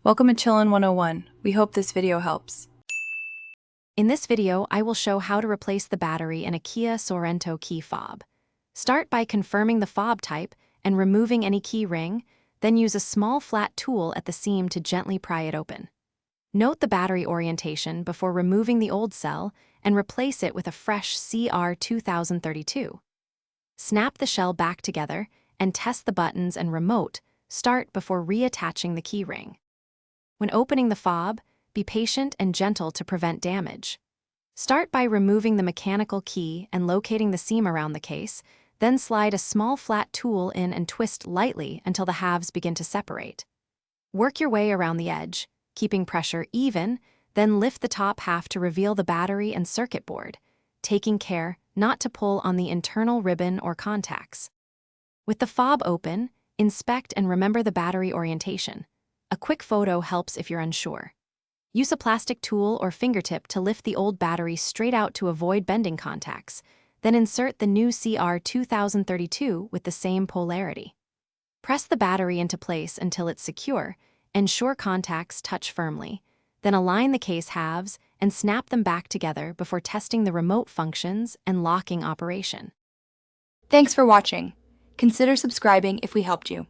Welcome to Chillin' 101. We hope this video helps. In this video, I will show how to replace the battery in a Kia Sorento key fob. Start by confirming the fob type and removing any key ring, then use a small flat tool at the seam to gently pry it open. Note the battery orientation before removing the old cell and replace it with a fresh CR2032. Snap the shell back together and test the buttons and remote. Start before reattaching the key ring. When opening the fob, be patient and gentle to prevent damage. Start by removing the mechanical key and locating the seam around the case, then slide a small flat tool in and twist lightly until the halves begin to separate. Work your way around the edge, keeping pressure even, then lift the top half to reveal the battery and circuit board, taking care not to pull on the internal ribbon or contacts. With the fob open, inspect and remember the battery orientation. A quick photo helps if you're unsure. Use a plastic tool or fingertip to lift the old battery straight out to avoid bending contacts, then insert the new CR2032 with the same polarity. Press the battery into place until it's secure, ensure contacts touch firmly, then align the case halves and snap them back together before testing the remote functions and locking operation. Thanks for watching. Consider subscribing if we helped you.